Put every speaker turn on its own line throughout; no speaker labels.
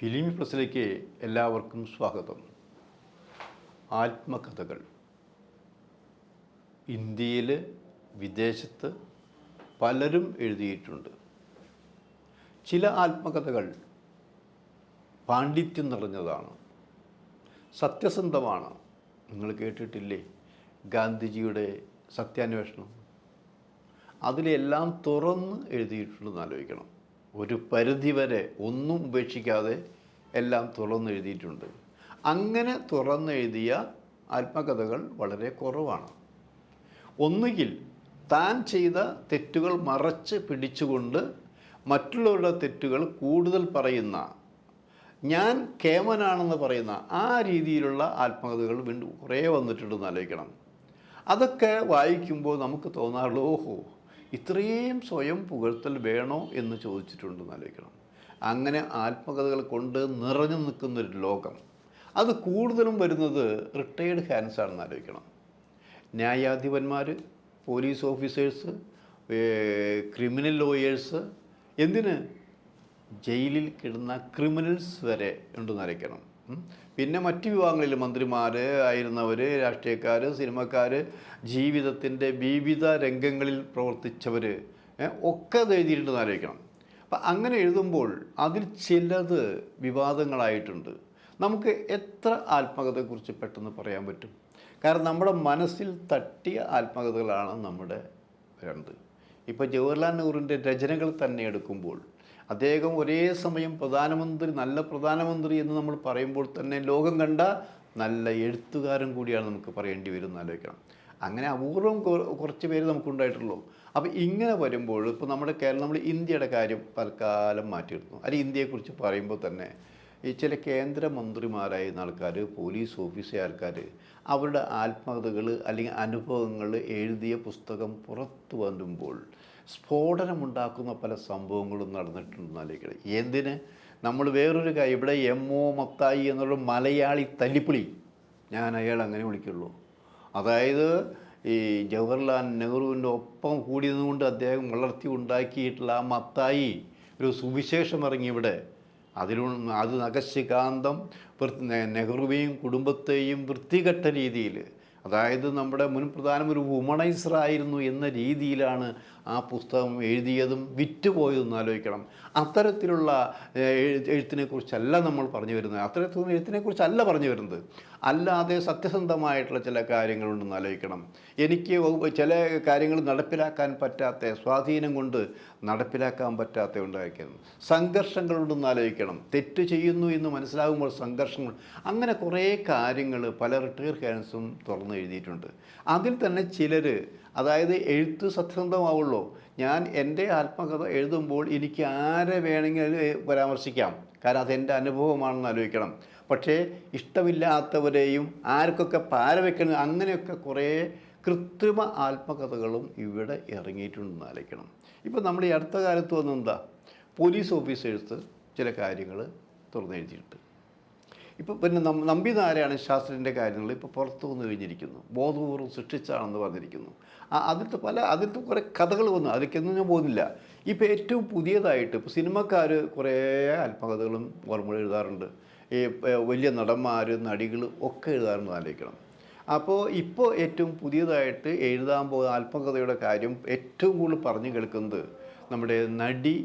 ഫിലിമി പ്ലസിലേക്ക് എല്ലാവർക്കും സ്വാഗതം. ആത്മകഥകൾ ഇന്ത്യയിൽ വിദേശത്ത് പലരും എഴുതിയിട്ടുണ്ട്. ചില ആത്മകഥകൾ പാണ്ഡിത്യം നിറഞ്ഞതാണ്, സത്യസന്ധമാണ്. നിങ്ങൾ കേട്ടിട്ടില്ലേ ഗാന്ധിജിയുടെ സത്യാന്വേഷണം? അതിലെല്ലാം തുറന്ന് എഴുതിയിട്ടുണ്ടെന്ന് ആലോചിക്കണം. ഒരു പരിധിവരെ ഒന്നും ഉപേക്ഷിക്കാതെ എല്ലാം തുറന്നെഴുതിയിട്ടുണ്ട്. അങ്ങനെ തുറന്നെഴുതിയ ആത്മകഥകൾ വളരെ കുറവാണ്. ഒന്നുകിൽ താൻ ചെയ്ത തെറ്റുകൾ മറച്ച് പിടിച്ചുകൊണ്ട് മറ്റുള്ളവരുടെ തെറ്റുകൾ കൂടുതൽ പറയുന്ന, ഞാൻ കേമനാണെന്ന് പറയുന്ന ആ രീതിയിലുള്ള ആത്മകഥകൾ വീണ്ടും കുറേ വന്നിട്ടുണ്ടെന്ന് ആലോചിക്കണം. അതൊക്കെ വായിക്കുമ്പോൾ നമുക്ക് തോന്നാറുള്ളൂ, ഓഹോ, ഇത്രയും സ്വയം പുകഴ്ത്തൽ വേണോ എന്ന് ചോദിച്ചിട്ടുണ്ടെന്ന് ആലോചിക്കണം. അങ്ങനെ ആത്മകഥകൾ കൊണ്ട് നിറഞ്ഞു നിൽക്കുന്നൊരു ലോകം. അത് കൂടുതലും വരുന്നത് റിട്ടയേർഡ് ഹാൻഡ്സാണെന്ന് ആലോചിക്കണം. ന്യായാധിപന്മാർ, പോലീസ് ഓഫീസേഴ്സ്, ക്രിമിനൽ ലോയേഴ്സ്, എന്തിന് ജയിലിൽ കിടന്ന ക്രിമിനൽസ് വരെ ഉണ്ടെന്ന് ആലോചിക്കണം. പിന്നെ മറ്റ് വിഭാഗങ്ങളിൽ മന്ത്രിമാർ ആയിരുന്നവർ, രാഷ്ട്രീയക്കാർ, സിനിമക്കാർ, ജീവിതത്തിൻ്റെ വിവിധ രംഗങ്ങളിൽ പ്രവർത്തിച്ചവർ ഒക്കെ അത് എഴുതിയിട്ടുണ്ടെന്ന് ആലോചിക്കണം. അപ്പം അങ്ങനെ എഴുതുമ്പോൾ അതിൽ ചിലത് വിവാദങ്ങളായിട്ടുണ്ട്. നമുക്ക് എത്ര ആത്മകഥയെക്കുറിച്ച് പെട്ടെന്ന് പറയാൻ പറ്റും? കാരണം നമ്മുടെ മനസ്സിൽ തട്ടിയ ആത്മകഥകളാണ് നമ്മുടെ രണ്ട്. ഇപ്പോൾ ജവഹർലാൽ നെഹ്റുവിൻ്റെ രചനകൾ തന്നെ എടുക്കുമ്പോൾ അദ്ദേഹം ഒരേ സമയം പ്രധാനമന്ത്രി, നല്ല പ്രധാനമന്ത്രി എന്ന് നമ്മൾ പറയുമ്പോൾ തന്നെ ലോകം കണ്ട നല്ല എഴുത്തുകാരൻ കൂടിയാണ് നമുക്ക് പറയേണ്ടി വരും എന്ന് ആലോചിക്കണം. അങ്ങനെ അപൂർവം കുറച്ച് പേര് നമുക്കുണ്ടായിട്ടുള്ളൂ. അപ്പോൾ ഇങ്ങനെ വരുമ്പോൾ ഇപ്പോൾ നമ്മുടെ കേരളം, നമ്മൾ ഇന്ത്യയുടെ കാര്യം തൽക്കാലം മാറ്റിയെടുത്തു. അല്ലെങ്കിൽ ഇന്ത്യയെക്കുറിച്ച് പറയുമ്പോൾ തന്നെ ഈ ചില കേന്ദ്രമന്ത്രിമാരായിരുന്ന ആൾക്കാർ, പോലീസ് ഓഫീസിലെ ആൾക്കാർ, അവരുടെ ആത്മകഥകൾ അല്ലെങ്കിൽ അനുഭവങ്ങൾ എഴുതിയ പുസ്തകം പുറത്തു വരുമ്പോൾ സ്ഫോടനമുണ്ടാക്കുന്ന പല സംഭവങ്ങളും നടന്നിട്ടുണ്ടെന്ന് ആലോചിക്കണം. എന്തിന്? നമ്മൾ വേറൊരു കാര്യം, ഇവിടെ എം.ഒ. മത്തായി എന്നുള്ള മലയാളി തല്ലിപ്പൊളി, ഞാൻ അയാൾ അങ്ങനെ വിളിക്കുള്ളൂ. അതായത് ഈ ജവഹർലാൽ നെഹ്റുവിൻ്റെ ഒപ്പം കൂടി നിന്നുകൊണ്ട് അദ്ദേഹം വളർത്തി ഉണ്ടാക്കിയിട്ടുള്ള ആ മത്തായി ഒരു സുവിശേഷം ഇറങ്ങി ഇവിടെ. അത് നഖശികാന്തം നെഹ്റുവിനെയും കുടുംബത്തെയും വൃത്തികെട്ട രീതിയിൽ, അതായത് നമ്മുടെ മുൻ പ്രധാനമന്ത്രി വുമണൈസറായിരുന്നു എന്ന രീതിയിലാണ് ആ പുസ്തകം എഴുതിയതും വിറ്റുപോയതെന്ന് ആലോചിക്കണം. അത്തരത്തിലുള്ള എഴുത്തിനെക്കുറിച്ചല്ല നമ്മൾ പറഞ്ഞു വരുന്നത്, അത്തരത്തിലുള്ള എഴുത്തിനെക്കുറിച്ചല്ല പറഞ്ഞു വരുന്നത്. അല്ലാതെ സത്യസന്ധമായിട്ടുള്ള ചില കാര്യങ്ങളുണ്ടെന്ന് ആലോചിക്കണം. എനിക്ക് ചില കാര്യങ്ങൾ നടപ്പിലാക്കാൻ പറ്റാത്ത, സ്വാധീനം കൊണ്ട് നടപ്പിലാക്കാൻ പറ്റാത്ത ഉണ്ടായിരിക്കുന്നു. സംഘർഷങ്ങളുണ്ടെന്ന് ആലോചിക്കണം. തെറ്റ് ചെയ്യുന്നു എന്ന് മനസ്സിലാകുമ്പോൾ സംഘർഷങ്ങൾ, അങ്ങനെ കുറേ കാര്യങ്ങൾ പല റിട്ടയർഡ് ഹാൻഡ്സും തുറന്ന് എഴുതിയിട്ടുണ്ട്. അതിൽ തന്നെ ചിലർ, അതായത് എഴുത്ത് സത്യസന്ധമാവുള്ളൂ, ഞാൻ എൻ്റെ ആത്മകഥ എഴുതുമ്പോൾ എനിക്ക് ആരെ വേണമെങ്കിലും പരാമർശിക്കാം, കാരണം അതെൻ്റെ അനുഭവമാണെന്ന് ആലോചിക്കണം. പക്ഷേ ഇഷ്ടമില്ലാത്തവരെയും ആർക്കൊക്കെ പാരവെക്കണം, അങ്ങനെയൊക്കെ കുറേ കൃത്രിമ ആത്മകഥകളും ഇവിടെ ഇറങ്ങിയിട്ടുണ്ടെന്ന് ആലോചിക്കണം. ഇപ്പോൾ നമ്മൾ ഈ അടുത്ത കാലത്ത് വന്നെന്താ, പോലീസ് ഓഫീസേഴ്സ് ചില കാര്യങ്ങൾ തുറന്നെഴുതിയിട്ട്, ഇപ്പോൾ പിന്നെ നമ്പി നാരായണ ശാസ്ത്രിൻ്റെ കാര്യങ്ങൾ ഇപ്പോൾ പുറത്തു വന്നു കഴിഞ്ഞിരിക്കുന്നു. ബോധപൂർവ്വം സൃഷ്ടിച്ചാണെന്ന് പറഞ്ഞിരിക്കുന്നു. അതിലത്തെ കുറേ കഥകൾ വന്നു, അതിലേക്കൊന്നും ഞാൻ പോകുന്നില്ല. ഇപ്പോൾ ഏറ്റവും പുതിയതായിട്ട് ഇപ്പോൾ സിനിമക്കാർ കുറേ ആത്മകഥകളും ഓർമ്മ എഴുതാറുണ്ട്. ഈ വലിയ നടന്മാർ, നടികൾ ഒക്കെ എഴുതാറുണ്ട് ആലോചിക്കണം. അപ്പോൾ ഇപ്പോൾ ഏറ്റവും പുതിയതായിട്ട് എഴുതാൻ പോകുന്ന ആത്മകഥയുടെ കാര്യം ഏറ്റവും കൂടുതൽ പറഞ്ഞു കേൾക്കുന്നത് നമ്മുടെ നടി,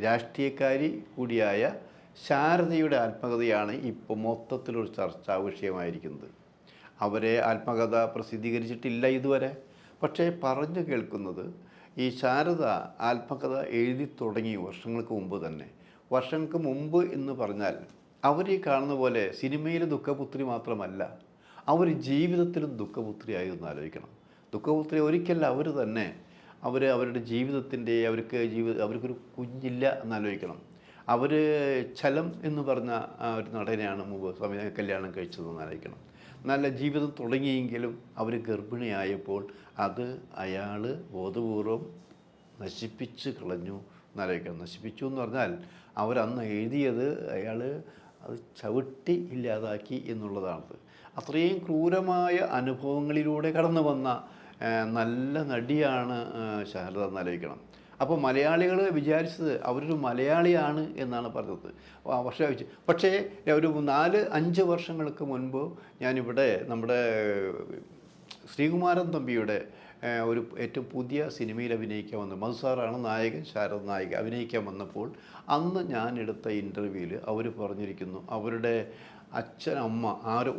രാഷ്ട്രീയക്കാരി കൂടിയായ ശാരദയുടെ ആത്മകഥയാണ് ഇപ്പോൾ മൊത്തത്തിലൊരു ചർച്ചാ വിഷയമായിരിക്കുന്നത്. അവരെ ആത്മകഥ പ്രസിദ്ധീകരിച്ചിട്ടില്ല ഇതുവരെ. പക്ഷേ പറഞ്ഞു കേൾക്കുന്നത് ഈ ശാരദ ആത്മകഥ എഴുതി തുടങ്ങി വർഷങ്ങൾക്ക് മുമ്പ് തന്നെ. വർഷങ്ങൾക്ക് മുമ്പ് എന്ന് പറഞ്ഞാൽ അവർ ഈ കാണുന്ന പോലെ സിനിമയിൽ ദുഃഖപുത്രി മാത്രമല്ല, അവർ ജീവിതത്തിലും ദുഃഖപുത്രിയായി ഒന്ന് ആലോചിക്കണം. ദുഃഖപുത്രി ഒരിക്കലും അവർ തന്നെ, അവരുടെ ജീവിതത്തിൻ്റെ അവർക്കൊരു കുഞ്ഞില്ല എന്നാലോചിക്കണം. അവർ ഛലം എന്ന് പറഞ്ഞ ഒരു നടനെയാണ് മുമ്പ് കല്യാണം കഴിച്ചതെന്ന് ആലോചിക്കണം. നല്ല ജീവിതം തുടങ്ങിയെങ്കിലും അവർ ഗർഭിണിയായപ്പോൾ അത് അയാൾ ബോധപൂർവം നശിപ്പിച്ച് കളഞ്ഞു എന്നാലോചിക്കണം. നശിപ്പിച്ചു എന്ന് പറഞ്ഞാൽ അവരന്ന് എഴുതിയത് അയാൾ അത് ചവിട്ടി ഇല്ലാതാക്കി എന്നുള്ളതാണത്. അത്രയും ക്രൂരമായ അനുഭവങ്ങളിലൂടെ കടന്നു വന്ന നല്ല നടിയാണ് ശാരദ എന്നാലോചിക്കണം. അപ്പോൾ മലയാളികൾ വിചാരിച്ചത് അവരൊരു മലയാളിയാണ് എന്നാണ് പറഞ്ഞത്. പക്ഷേ ഒരു 4-5 വർഷങ്ങൾക്ക് മുൻപ് ഞാനിവിടെ നമ്മുടെ ശ്രീകുമാരൻ തമ്പിയുടെ ഒരു ഏറ്റവും പുതിയ സിനിമയിൽ അഭിനയിക്കാൻ വന്നു. മധുസാറാണ് നായകൻ, ശാരദ നായിക അഭിനയിക്കാൻ വന്നപ്പോൾ അന്ന് ഞാൻ എടുത്ത ഇൻ്റർവ്യൂവിൽ അവർ പറഞ്ഞിരിക്കുന്നു അവരുടെ അച്ഛൻ അമ്മ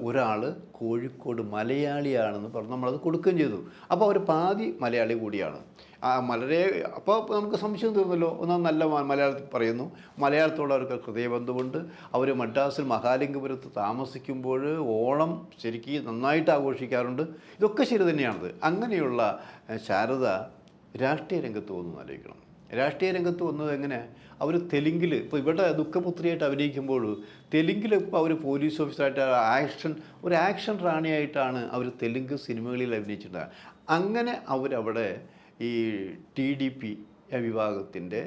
ഒരാൾ കോഴിക്കോട് മലയാളിയാണെന്ന് പറഞ്ഞ് നമ്മളത് കൊടുക്കുകയും ചെയ്തു. അപ്പോൾ അവർ പാതി മലയാളി കൂടിയാണ്. അപ്പോൾ നമുക്ക് സംശയം തീർന്നല്ലോ. ഒന്നാം നല്ല മലയാളത്തിൽ പറയുന്നു, മലയാളത്തോട് അവർക്ക് ഹൃദയബന്ധമുണ്ട്. അവർ മദ്രാസിൽ മഹാലിംഗപുരത്ത് താമസിക്കുമ്പോൾ ഓണം ശരിക്കും നന്നായിട്ട് ആഘോഷിക്കാറുണ്ട്. ഇതൊക്കെ ശരി തന്നെയാണത്. അങ്ങനെയുള്ള ശാരദ രാഷ്ട്രീയ രംഗത്ത് വന്നു ആലോചിക്കണം. രാഷ്ട്രീയ രംഗത്ത് വന്നത് എങ്ങനെ? അവർ തെലുങ്കിൽ ഇപ്പോൾ ഇവിടെ ദുഃഖപുത്രിയായിട്ട് അഭിനയിക്കുമ്പോൾ തെലുങ്കിൽ ഇപ്പോൾ അവർ പോലീസ് ഓഫീസറായിട്ട് ഒരു ആക്ഷൻ റാണിയായിട്ടാണ് അവർ തെലുങ്ക് സിനിമകളിൽ അഭിനയിച്ചിട്ടുള്ളത്. അങ്ങനെ അവരവിടെ ഈ TDP വിഭാഗത്തിൻ്റെ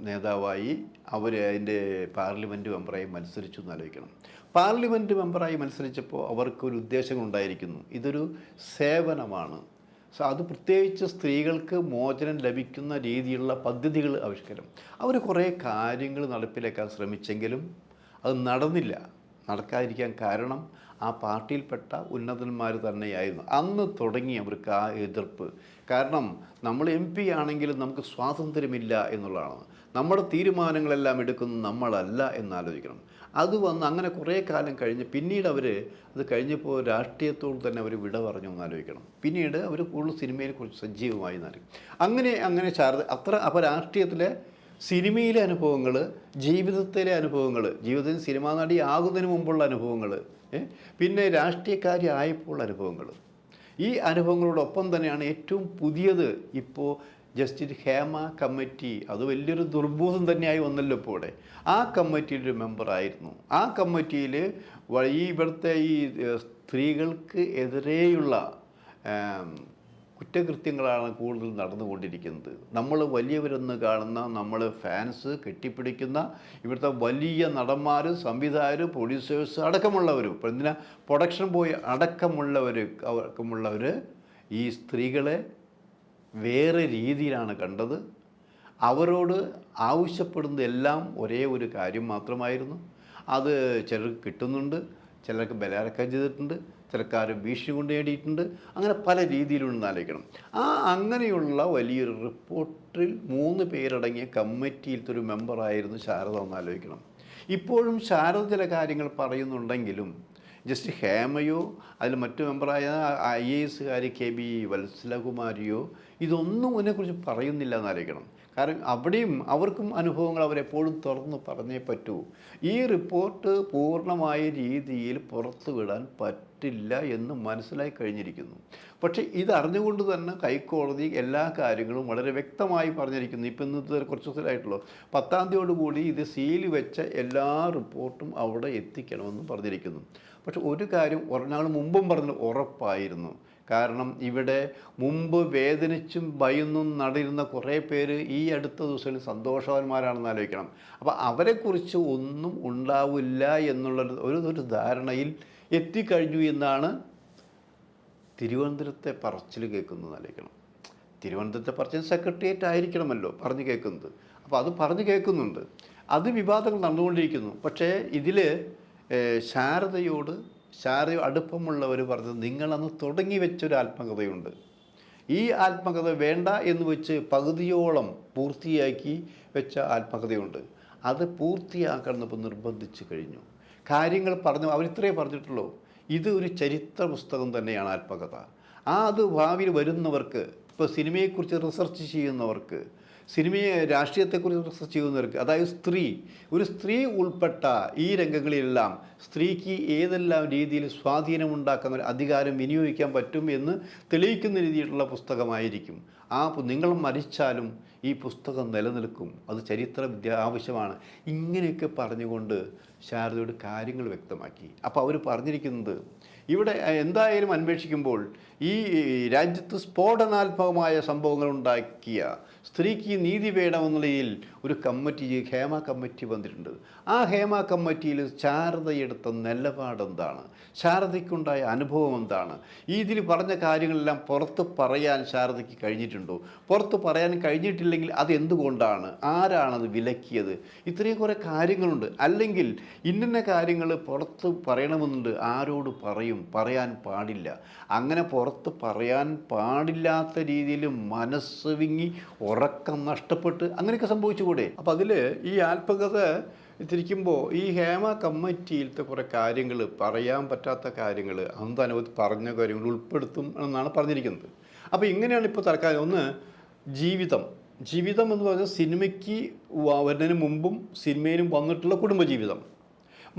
നേതാവായി അതിൻ്റെ പാർലമെൻറ്റ് മെമ്പറായി മത്സരിച്ചു എന്ന് ആലോചിക്കണം. പാർലമെൻറ്റ് മെമ്പറായി മത്സരിച്ചപ്പോൾ അവർക്കൊരു ഉദ്ദേശങ്ങളുണ്ടായിരിക്കുന്നു. ഇതൊരു സേവനമാണ്. അത് പ്രത്യേകിച്ച് സ്ത്രീകൾക്ക് മോചനം ലഭിക്കുന്ന രീതിയിലുള്ള പദ്ധതികൾ ആവിഷ്കാരം. അവർ കുറേ കാര്യങ്ങൾ നടപ്പിലാക്കാൻ ശ്രമിച്ചെങ്കിലും അത് നടക്കാതിരിക്കാൻ കാരണം ആ പാർട്ടിയിൽപ്പെട്ട ഉന്നതന്മാർ തന്നെയായിരുന്നു. അന്ന് തുടങ്ങി അവർക്ക് ആ എതിർപ്പ്. കാരണം നമ്മൾ MP ആണെങ്കിലും നമുക്ക് സ്വാതന്ത്ര്യമില്ല എന്നുള്ളതാണ്. നമ്മുടെ തീരുമാനങ്ങളെല്ലാം എടുക്കുന്നത് നമ്മളല്ല എന്നാലോചിക്കണം. അത് അങ്ങനെ കുറേ കാലം കഴിഞ്ഞ് പിന്നീട് അത് കഴിഞ്ഞപ്പോൾ രാഷ്ട്രീയത്തോട് തന്നെ അവർ വിട പറഞ്ഞു എന്നാലോചിക്കണം. പിന്നീട് അവർ കൂടുതൽ സിനിമയിൽ കുറിച്ച് സജീവമായി നൽകി. അങ്ങനെ ശാരദ അപ്പോൾ രാഷ്ട്രീയത്തിലെ സിനിമയിലെ അനുഭവങ്ങൾ, ജീവിതത്തിലെ അനുഭവങ്ങൾ, ജീവിതത്തിൽ സിനിമാ നടി ആകുന്നതിന് മുമ്പുള്ള അനുഭവങ്ങൾ, പിന്നെ രാഷ്ട്രീയക്കാരി ആയപ്പോൾ അനുഭവങ്ങൾ, ഈ അനുഭവങ്ങളോടൊപ്പം തന്നെയാണ് ഏറ്റവും പുതിയത് ഇപ്പോൾ ജസ്റ്റിസ് ഹേമ കമ്മിറ്റി. അത് വലിയൊരു ദുർബോധം തന്നെയായി വന്നല്ലോ ഇപ്പോൾ ഇവിടെ. ആ കമ്മിറ്റിയിലൊരു മെമ്പറായിരുന്നു. ആ കമ്മിറ്റിയിൽ ഇവിടുത്തെ ഈ സ്ത്രീകൾക്ക് എതിരെയുള്ള കുറ്റകൃത്യങ്ങളാണ് കൂടുതൽ നടന്നുകൊണ്ടിരിക്കുന്നത്. നമ്മൾ വലിയവരെന്ന് കാണുന്ന നമ്മൾ ഫാൻസ് കെട്ടിപ്പിടിക്കുന്ന ഇവിടുത്തെ വലിയ നടന്മാർ, സംവിധായകർ, പ്രൊഡ്യൂസേഴ്സ് അടക്കമുള്ളവരും, ഇപ്പോൾ എന്തിനാ പ്രൊഡക്ഷൻ ബോയ് അടക്കമുള്ളവർ ഈ സ്ത്രീകളെ വേറെ രീതിയിലാണ് കണ്ടത്. അവരോട് ആവശ്യപ്പെടുന്നതെല്ലാം ഒരേ ഒരു കാര്യം മാത്രമായിരുന്നു. അത് ചിലർക്ക് കിട്ടുന്നുണ്ട്, ചിലർക്ക് ബലാത്കാരം ചെയ്തിട്ടുണ്ട്, ചിലക്കാർ ഭീഷണി കൊണ്ട് നേടിയിട്ടുണ്ട്. അങ്ങനെ പല രീതിയിലുണ്ടെന്ന് ആലോചിക്കണം. അങ്ങനെയുള്ള വലിയൊരു റിപ്പോർട്ടിൽ 3 പേരടങ്ങിയ കമ്മിറ്റിയിലത്തെ ഒരു മെമ്പറായിരുന്നു ശാരദ എന്ന് ആലോചിക്കണം. ഇപ്പോഴും ശാരദ ചില കാര്യങ്ങൾ പറയുന്നുണ്ടെങ്കിലും ജസ്റ്റ് ഹേമയോ അതിൽ മറ്റു മെമ്പറായ IAS KB വത്സലകുമാരിയോ ഇതൊന്നും അതിനെക്കുറിച്ച് പറയുന്നില്ല എന്നാലോചിക്കണം. കാരണം അവിടെയും അവർക്കും അനുഭവങ്ങൾ അവരെപ്പോഴും തുറന്ന് പറഞ്ഞേ പറ്റൂ. ഈ റിപ്പോർട്ട് പൂർണ്ണമായ രീതിയിൽ പുറത്തു വിടാൻ പറ്റില്ല എന്ന് മനസ്സിലായി കഴിഞ്ഞിരിക്കുന്നു. പക്ഷേ ഇതറിഞ്ഞുകൊണ്ട് തന്നെ ഹൈക്കോടതി എല്ലാ കാര്യങ്ങളും വളരെ വ്യക്തമായി പറഞ്ഞിരിക്കുന്നു. ഇപ്പം ഇന്നത്തെ കുറച്ച് ദിവസമായിട്ടുള്ളൂ, 10-ാം തീയതിയോടുകൂടി ഇത് സീൽ വെച്ച എല്ലാ റിപ്പോർട്ടും അവിടെ എത്തിക്കണമെന്ന് പറഞ്ഞിരിക്കുന്നു. പക്ഷെ ഒരു കാര്യം ഒരാൾ മുമ്പും പറഞ്ഞത് ഉറപ്പായിരുന്നു. കാരണം ഇവിടെ മുമ്പ് വേദനിച്ചും ഭയന്നും നടന്നിരുന്ന കുറേ പേര് ഈ അടുത്ത ദിവസങ്ങളിൽ സന്തോഷവാന്മാരാണെന്ന് ആലോചിക്കണം. അപ്പോൾ അവരെക്കുറിച്ച് ഒന്നും ഉണ്ടാവില്ല എന്നുള്ള ഒരു ധാരണയിൽ എത്തിക്കഴിഞ്ഞു എന്നാണ് തിരുവനന്തപുരത്തെ പറച്ചിൽ കേൾക്കുന്നത് ആലോചിക്കണം. തിരുവനന്തപുരത്തെ പറച്ചിൽ സെക്രട്ടേറിയറ്റ് ആയിരിക്കണമല്ലോ പറഞ്ഞു കേൾക്കുന്നത്. അപ്പോൾ അത് പറഞ്ഞു കേൾക്കുന്നുണ്ട്. അത് വിവാദങ്ങൾ നടന്നുകൊണ്ടിരിക്കുന്നു. പക്ഷേ ഇതിൽ ശാരദയോട് അടുപ്പമുള്ളവർ പറഞ്ഞത് നിങ്ങളന്ന് തുടങ്ങി വെച്ചൊരു ആത്മകഥയുണ്ട്. ഈ ആത്മകഥ വേണ്ട എന്ന് വെച്ച് പകുതിയോളം പൂർത്തിയാക്കി വെച്ച ആത്മകഥയുണ്ട്. അത് പൂർത്തിയാക്കണമെന്ന് നിർബന്ധിച്ച് കഴിഞ്ഞു. കാര്യങ്ങൾ പറഞ്ഞു. അവരിത്രയേ പറഞ്ഞിട്ടുള്ളൂ. ഇത് ഒരു ചരിത്ര പുസ്തകം തന്നെയാണ് ആത്മകഥ. അത് ഭാവിയിൽ വരുന്നവർക്ക്, ഇപ്പോൾ സിനിമയെക്കുറിച്ച് റിസർച്ച് ചെയ്യുന്നവർക്ക്, രാഷ്ട്രീയത്തെക്കുറിച്ച് റിസർച്ച് ചെയ്യുന്നവർക്ക്, അതായത് ഒരു സ്ത്രീ ഉൾപ്പെട്ട ഈ രംഗങ്ങളിലെല്ലാം സ്ത്രീക്ക് ഏതെല്ലാം രീതിയിൽ സ്വാധീനമുണ്ടാക്കുന്ന അധികാരം വിനിയോഗിക്കാൻ പറ്റും എന്ന് തെളിയിക്കുന്ന രീതിയിലുള്ള പുസ്തകമായിരിക്കും. നിങ്ങൾ മരിച്ചാലും ഈ പുസ്തകം നിലനിൽക്കും. അത് ചരിത്ര വിദ്യ ആവശ്യമാണ്. ഇങ്ങനെയൊക്കെ പറഞ്ഞുകൊണ്ട് ശാരദയോട് കാര്യങ്ങൾ വ്യക്തമാക്കി. അപ്പോൾ അവർ പറഞ്ഞിരിക്കുന്നത് ഇവിടെ എന്തായാലും അന്വേഷിക്കുമ്പോൾ ഈ രാജ്യത്ത് സ്ഫോടനാത്മകമായ സംഭവങ്ങൾ ഉണ്ടാക്കിയ സ്ത്രീക്ക് നീതി വേണമെന്നുള്ളതിൽ ഒരു കമ്മിറ്റി, ഹേമ കമ്മിറ്റി വന്നിട്ടുണ്ട്. ആ ഹേമ കമ്മിറ്റിയിൽ ശാരദയെടുത്ത നിലപാടെന്താണ്, ശാരദയ്ക്കുണ്ടായ അനുഭവം എന്താണ്, ഇതിൽ പറഞ്ഞ കാര്യങ്ങളെല്ലാം പുറത്ത് പറയാൻ ശാരദയ്ക്ക് കഴിഞ്ഞിട്ടുണ്ടോ, പുറത്ത് പറയാൻ കഴിഞ്ഞിട്ടില്ലെങ്കിൽ അതെന്തുകൊണ്ടാണ്, ആരാണത് വിലക്കിയത്, ഇത്രയും കുറേ കാര്യങ്ങളുണ്ട്. അല്ലെങ്കിൽ ഇന്ന കാര്യങ്ങൾ പുറത്ത് പറയണമെന്നുണ്ട്, ആരോട് പറയും, പറയാൻ പാടില്ല. അങ്ങനെ പുറത്ത് പറയാൻ പാടില്ലാത്ത രീതിയിൽ മനസ്സ് വിങ്ങി ഉറക്കം നഷ്ടപ്പെട്ട് അങ്ങനെയൊക്കെ സംഭവിച്ചുകൂടെ? അപ്പോൾ അതിൽ ഈ ആത്മകഥ തിരിക്കുമ്പോൾ ഈ ഹേമ കമ്മിറ്റിയിലത്തെ കുറേ കാര്യങ്ങൾ, പറയാൻ പറ്റാത്ത കാര്യങ്ങൾ, അനവധി പറഞ്ഞ കാര്യങ്ങൾ ഉൾപ്പെടുത്തും എന്നാണ് പറഞ്ഞിരിക്കുന്നത്. അപ്പോൾ ഇങ്ങനെയാണ് ഇപ്പോൾ തൽക്കാലം. ഒന്ന്, ജീവിതം എന്ന് പറഞ്ഞാൽ സിനിമയ്ക്ക് വരുന്നതിന് മുമ്പും സിനിമയിലും വന്നിട്ടുള്ള കുടുംബജീവിതം.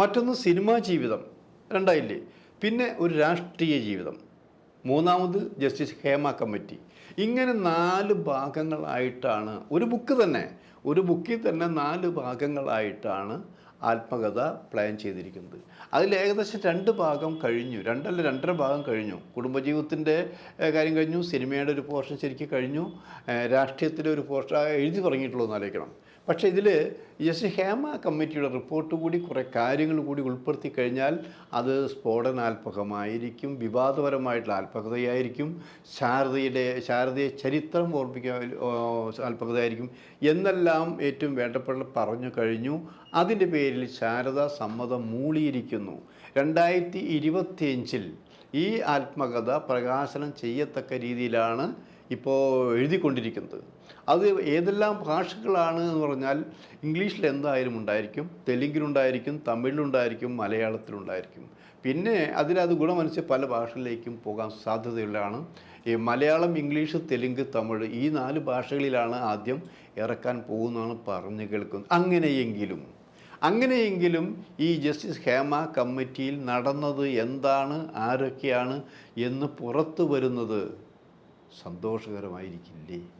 മറ്റൊന്ന് സിനിമാ ജീവിതം, രണ്ടായില്ലേ. പിന്നെ ഒരു രാഷ്ട്രീയ ജീവിതം. മൂന്നാമത് ജസ്റ്റിസ് ഹേമ കമ്മിറ്റി. ഇങ്ങനെ 4 ഭാഗങ്ങളായിട്ടാണ് ഒരു ബുക്കിൽ തന്നെ 4 ഭാഗങ്ങളായിട്ടാണ് ആത്മകഥ പ്ലാൻ ചെയ്തിരിക്കുന്നത്. അതിൽ ഏകദേശം 2 ഭാഗം കഴിഞ്ഞു, 2.5 ഭാഗം കഴിഞ്ഞു. കുടുംബജീവിതത്തിൻ്റെ കാര്യം കഴിഞ്ഞു, സിനിമയുടെ ഒരു പോർഷൻ ശരിക്കും കഴിഞ്ഞു, രാഷ്ട്രീയത്തിൻ്റെ ഒരു പോർഷൻ എഴുതി തുടങ്ങിയിട്ടുള്ളൂ എന്ന് ആലോചിക്കണം. പക്ഷേ ഇതിൽ ജസ്റ്റിസ് ഹേമ കമ്മിറ്റിയുടെ റിപ്പോർട്ട് കൂടി കുറേ കാര്യങ്ങൾ കൂടി ഉൾപ്പെടുത്തി കഴിഞ്ഞാൽ അത് സ്ഫോടനാത്മകമായിരിക്കും, വിവാദപരമായിട്ടുള്ള ആത്മകഥയായിരിക്കും, ശാരദയെ ചരിത്രം ഓർമ്മിക്കാൻ ആത്മകഥയായിരിക്കും എന്നെല്ലാം ഏറ്റവും വേണ്ടപ്പെട്ട പറഞ്ഞു കഴിഞ്ഞു. അതിൻ്റെ പേരിൽ ശാരദ സമ്മതം മൂളിയിരിക്കുന്നു. 2025 ഈ ആത്മകഥ പ്രകാശനം ചെയ്യത്തക്ക രീതിയിലാണ് ഇപ്പോൾ എഴുതിക്കൊണ്ടിരിക്കുന്നത്. അത് ഏതെല്ലാം ഭാഷകളാണ് എന്ന് പറഞ്ഞാൽ ഇംഗ്ലീഷിൽ എന്തായാലും ഉണ്ടായിരിക്കും, തെലുങ്കിലുണ്ടായിരിക്കും, തമിഴിലുണ്ടായിരിക്കും, മലയാളത്തിലുണ്ടായിരിക്കും. പിന്നെ അതിനത് ഗുണമനുസരിച്ച് പല ഭാഷകളിലേക്കും പോകാൻ സാധ്യതയുള്ളതാണ്. ഈ മലയാളം, ഇംഗ്ലീഷ്, തെലുങ്ക്, തമിഴ് ഈ 4 ഭാഷകളിലാണ് ആദ്യം ഇറക്കാൻ പോകുന്നതാണ് പറഞ്ഞു കേൾക്കുന്നത്. അങ്ങനെയെങ്കിലും ഈ ജസ്റ്റിസ് ഹേമ കമ്മിറ്റിയിൽ നടന്നത് എന്താണ്, ആരൊക്കെയാണ് എന്ന് പുറത്തു വരുന്നത് സന്തോഷകരമായിരിക്കില്ലേ?